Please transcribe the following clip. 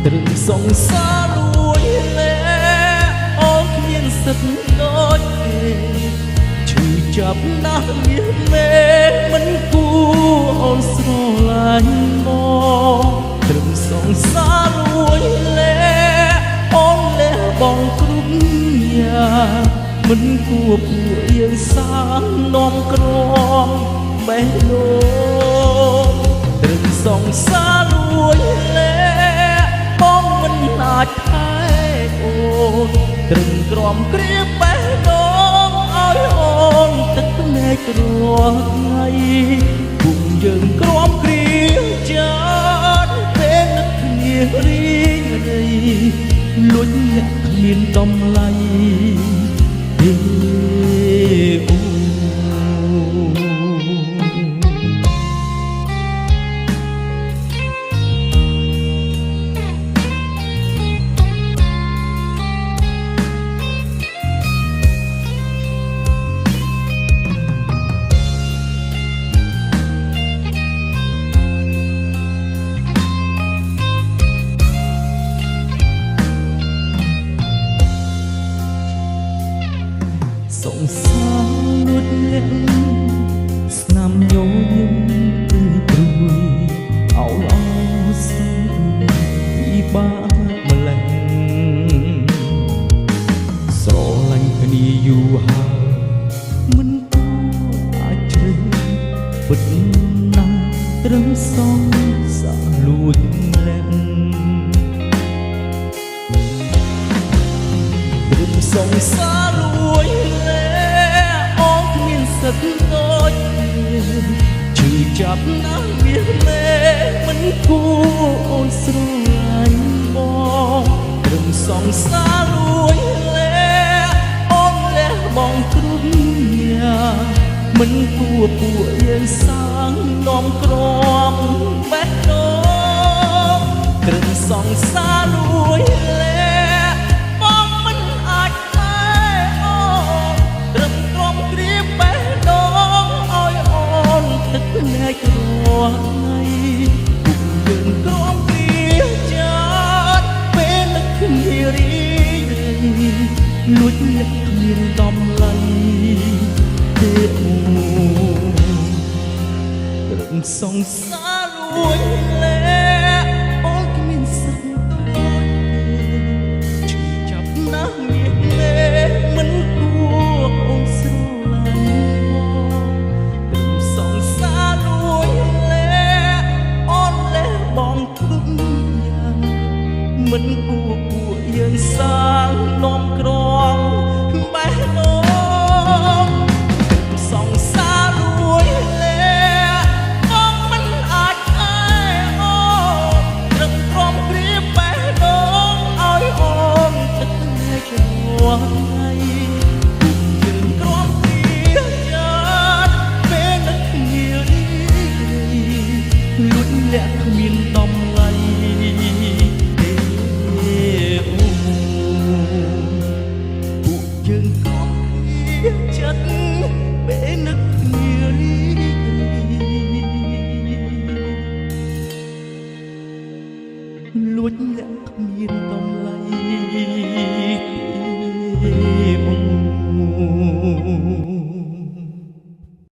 ត្រឹមសង្សារលួយលែអូនគ្មានសិទ្ធិដូចគេឈឺចាប់ណាស់មាសមេមិនគួរអូនស្រឡាញ់មកត្រឹមសង្សារលួយលែអូនលះបងគ្រប់យ៉ាងមិនគួរពួកយើងសាងនាំក្រមបេះដូងត្រឹមសង្សារលួយលែបងមិនអាចថែអូនត្រឹមក្រំគ្រាបេះដូងឲ្យអូនទឹកភ្នែករាល់ថ្ងៃពុំយើងក្រំគ្រាចាត់ពេលនឹកគ្នារីងរៃលួចអ្នកគ្មានតម្លៃទេអូសង្សារលួចលាក់ស្នាមញញឹមគឺព្រួយអោឡោសឹងពីបាកម្លេះស្រឡាញ់គ្នាយូរហើយមិនគួរអាចជ្រឹងពិតណាស់ត្រឹមសង្សារលួចលាក់ត្រឹមសង្សារលួចសិទ្ធិដូចឈឺចាប់ណាស់មាសមេមិនគួរអូនស្រឡាញ់បងត្រឹមសង្សារលួយលែអូនលះបងគ្រប់យ៉ាងមិនគួរពួកយើងសាងនាំក្រមបេះដូងត្រឹមសង្សារលួយលែបងមិនអាចថែអូនត្រឹមក្រំគ្រាបេះទឹកភ្នែករាល់ថ្ងៃពុំយើងក្រំគ្រាចាត់ពេលនឹកគ្នារីងរៃលួចអ្នកគ្មានតម្លៃទេអូត្រឹមសង្សារលួចលែអូនគ្មានសិទ្ធិដូចឈឺចាប់ណាស់មាសមេមិនគួរអូនស្រឡាញ់មិនគួរពួកយើងសាងនាំក្រម